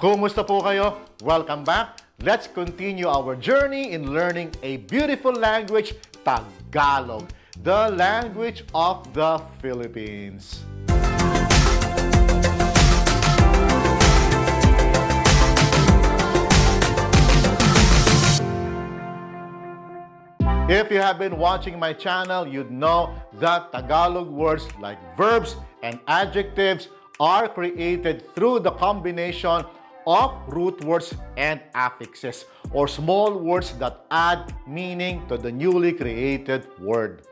Kumusta po kayo? Welcome back. Let's continue our journey in learning a beautiful language, Tagalog, the language of the Philippines. If you have been watching my channel, you'd know that Tagalog words like verbs and adjectives are created through the combination of root words and affixes, or small words that add meaning to the newly created word.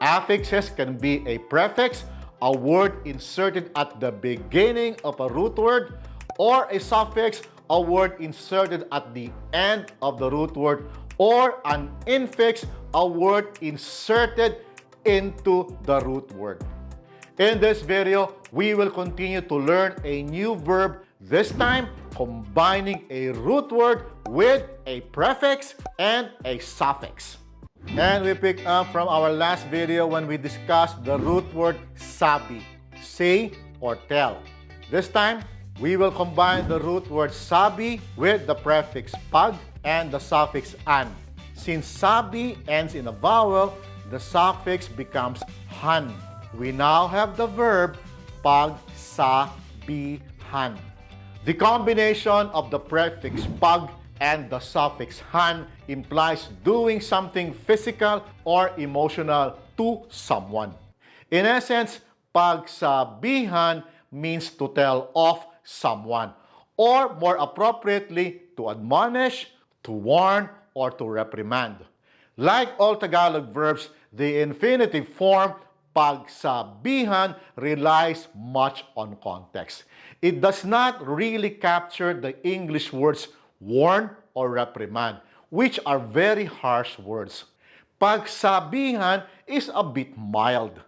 Affixes can be a prefix, a word inserted at the beginning of a root word, or a suffix, a word inserted at the end of the root word, or an infix, a word inserted into the root word. In this video, we will continue to learn a new verb, this time combining a root word with a prefix and a suffix. And we pick up from our last video when we discussed the root word SABI, say or tell. This time, we will combine the root word SABI with the prefix pag and the suffix an. Since SABI ends in a vowel, the suffix becomes han. We now have the verb pagsabihan. The combination of the prefix pag and the suffix han implies doing something physical or emotional to someone. In essence, pagsabihan means to tell of someone, or more appropriately, to admonish, to warn, or to reprimand. Like all Tagalog verbs, the infinitive form pagsabihan relies much on context. It does not really capture the English words warn or reprimand, which are very harsh words. Pagsabihan is a bit mild.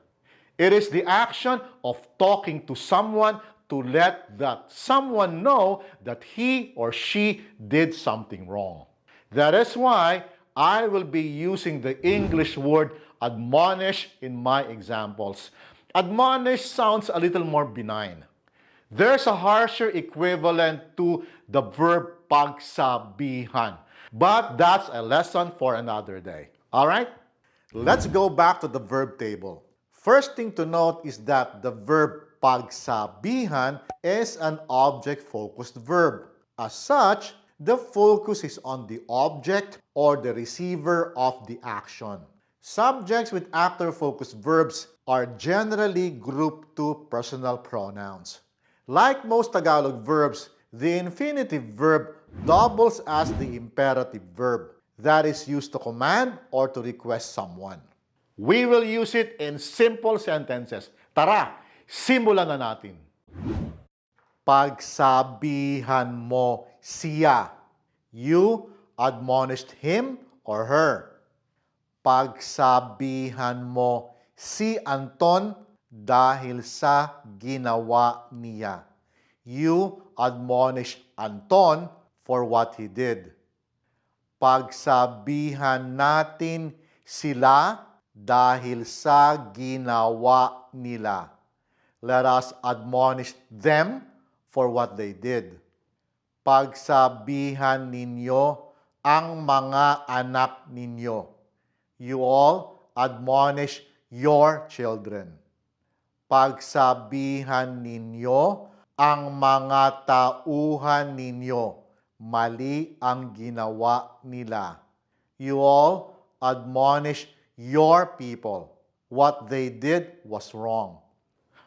It is the action of talking to someone to let that someone know that he or she did something wrong. That is why I will be using the English word admonish in my examples. Admonish sounds a little more benign. There's a harsher equivalent to the verb pagsabihan, but that's a lesson for another day. All right? Let's go back to the verb table. First thing to note is that the verb pagsabihan is an object-focused verb. As such, the focus is on the object or the receiver of the action. Subjects with actor-focused verbs are generally grouped to personal pronouns. Like most Tagalog verbs, the infinitive verb doubles as the imperative verb that is used to command or to request someone. We will use it in simple sentences. Tara, simulan na natin. Pagsabihan mo siya. You admonished him or her. Pagsabihan mo si Anton dahil sa ginawa niya. You admonished Anton for what he did. Pagsabihan natin sila dahil sa ginawa nila. Let us admonish them for what they did. Pagsabihan ninyo ang mga anak ninyo. You all admonish your children. Pagsabihan ninyo ang mga tauhan ninyo. Mali ang ginawa nila. You all admonish your people. What they did was wrong.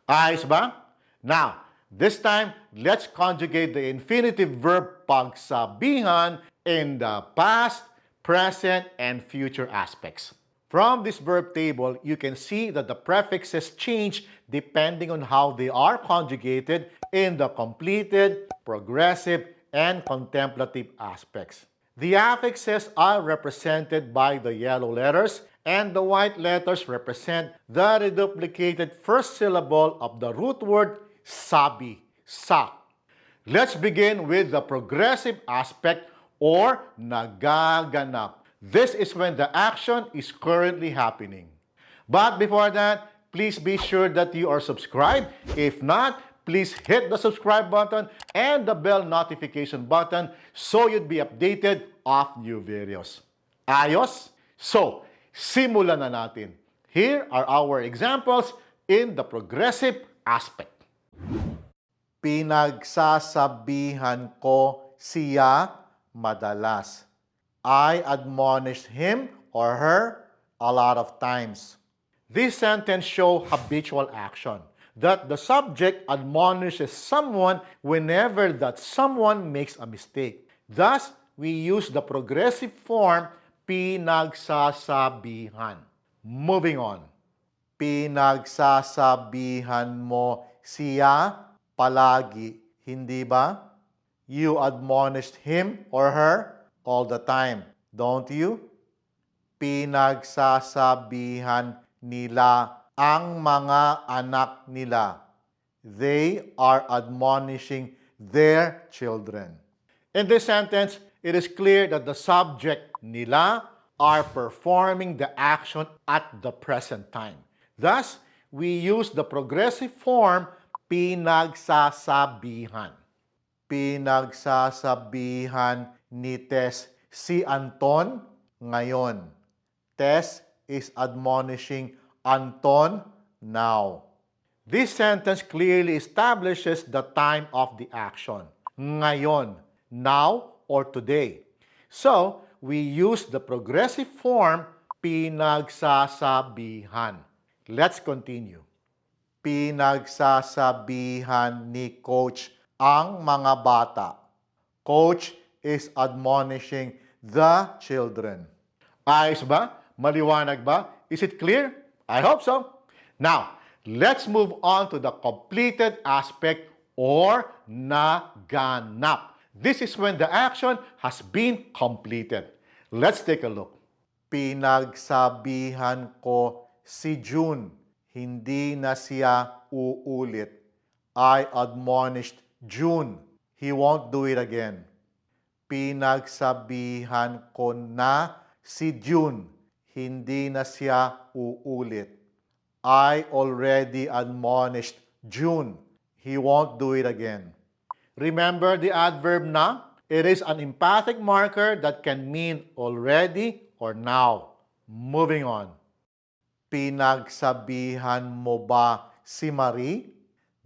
Ayos ba? Now, this time, let's conjugate the infinitive verb pagsabihan in the past, present, and future aspects. From this verb table, you can see that the prefixes change depending on how they are conjugated in the completed, progressive, and contemplative aspects. The affixes are represented by the yellow letters, and the white letters represent the reduplicated first syllable of the root word SABI, sa. Let's begin with the progressive aspect or nagaganap. This is when the action is currently happening. But before that, please be sure that you are subscribed. If not, please hit the subscribe button and the bell notification button so you'd be updated of new videos. Ayos? So, simulan na natin. Here are our examples in the progressive aspect. Pinagsasabihan ko siya madalas. I admonished him or her a lot of times. This sentence shows habitual action, that the subject admonishes someone whenever that someone makes a mistake. Thus, we use the progressive form pinagsasabihan. Moving on. Pinagsasabihan mo siya palagi, hindi ba? You admonished him or her all the time, don't you? Pinagsasabihan nila ang mga anak nila. They are admonishing their children. In this sentence, it is clear that the subject nila are performing the action at the present time. Thus, we use the progressive form pinagsasabihan. Pinagsasabihan ni Tess si Anton ngayon. Tess is admonishing Anton now. This sentence clearly establishes the time of the action. Ngayon, now, or today. So, we use the progressive form pinagsasabihan. Let's continue. Pinagsasabihan ni Coach ang mga bata. Coach is admonishing the children. Ayos ba? Maliwanag ba? Is it clear? I hope so. Now, let's move on to the completed aspect or naganap. This is when the action has been completed. Let's take a look. Pinagsabihan ko si June, hindi na siya uulit. I admonished June, he won't do it again. Pinagsabihan ko na si June, hindi na siya uulit. I already admonished June, he won't do it again. Remember the adverb na? It is an emphatic marker that can mean already or now. Moving on. Pinagsabihan mo ba si Marie?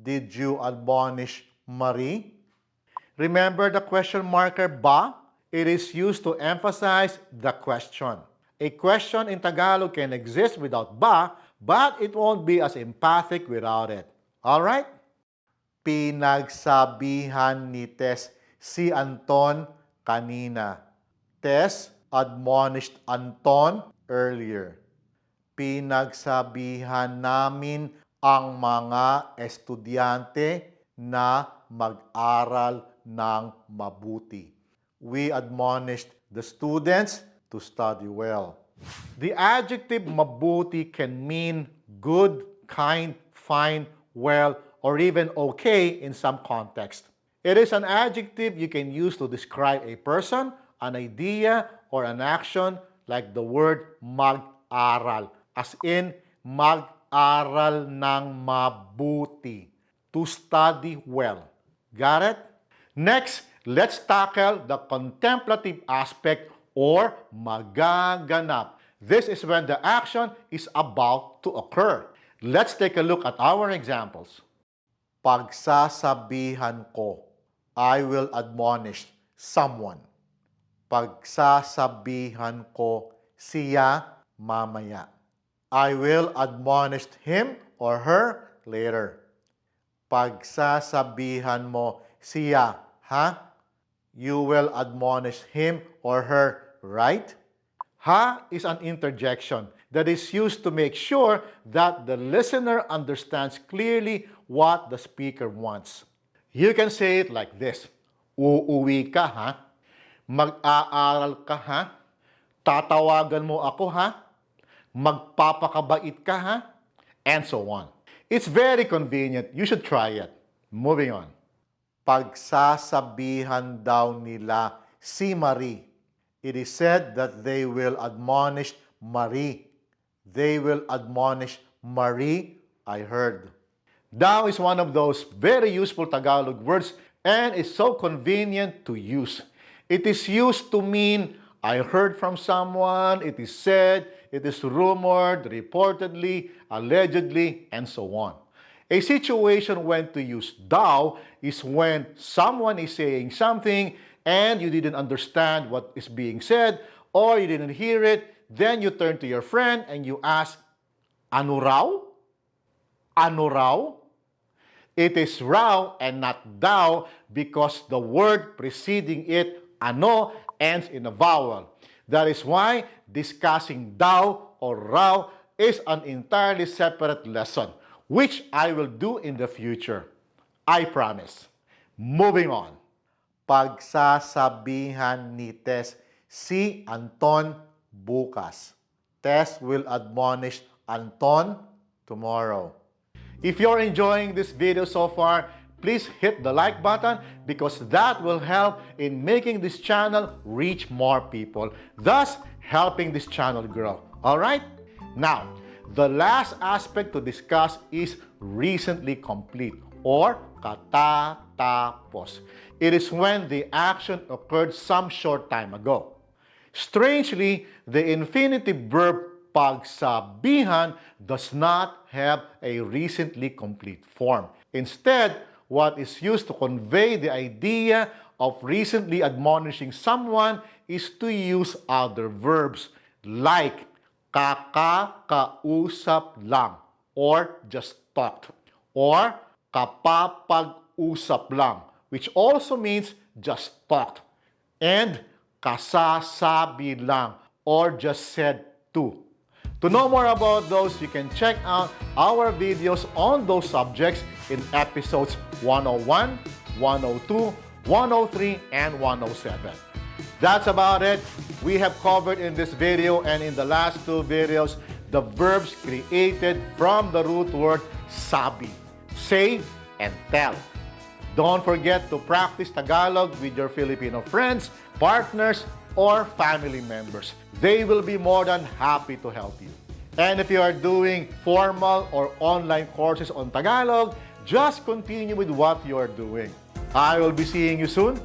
Did you admonish Marie? Remember the question marker ba? It is used to emphasize the question. A question in Tagalog can exist without ba, but it won't be as emphatic without it. Alright? Pinagsabihan ni Tess si Anton kanina. Tess admonished Anton earlier. Pinagsabihan namin ang mga estudyante na mag-aral ng mabuti. We admonished the students to study well. The adjective mabuti can mean good, kind, fine, well, or even okay in some context. It is an adjective you can use to describe a person, an idea, or an action like the word mag-aral, as in mag-aral ng mabuti, to study well. Got it? Next, let's tackle the contemplative aspect or magaganap. This is when the action is about to occur. Let's take a look at our examples. Pagsasabihan ko, I will admonish someone. Pagsasabihan ko siya mamaya. I will admonish him or her later. Pagsasabihan mo siya, ha? You will admonish him or her, right? Ha is an interjection that is used to make sure that the listener understands clearly what the speaker wants. You can say it like this. Uuwi ka, ha? Mag-aaral ka, ha? Tatawagan mo ako, ha? Magpapakabait ka, ha? And so on. It's very convenient. You should try it. Moving on. Pagsasabihan daw nila si Marie. It is said that they will admonish Marie. They will admonish Marie, I heard. Daw is one of those very useful Tagalog words and is so convenient to use. It is used to mean, I heard from someone, it is said, it is rumored, reportedly, allegedly, and so on. A situation when to use thou is when someone is saying something and you didn't understand what is being said or you didn't hear it, then you turn to your friend and you ask, ano raw? Ano raw? It is raw and not thou because the word preceding it, ano, ends in a vowel. That is why discussing thou or raw is an entirely separate lesson, which I will do in the future. I promise. Moving on. Pagsasabihan ni Tess si Anton bukas. Tess will admonish Anton tomorrow. If you're enjoying this video so far, please hit the like button because that will help in making this channel reach more people, thus helping this channel grow. Alright? Now, the last aspect to discuss is recently complete or katatapos. It is when the action occurred some short time ago. Strangely, the infinitive verb pagsabihan does not have a recently complete form. Instead, what is used to convey the idea of recently admonishing someone is to use other verbs like kakakausap lang or just talked, or kapapag-usap lang, which also means just talked, and kasasabi lang or just said to. To know more about those, you can check out our videos on those subjects in episodes 101, 102, 103, and 107. That's about it. We have covered in this video and in the last two videos the verbs created from the root word SABI, say and tell. Don't forget to practice Tagalog with your Filipino friends, partners, or family members. They will be more than happy to help you. And if you are doing formal or online courses on Tagalog, just continue with what you are doing. I will be seeing you soon.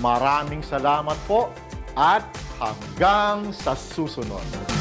Maraming salamat po at hanggang sa susunod.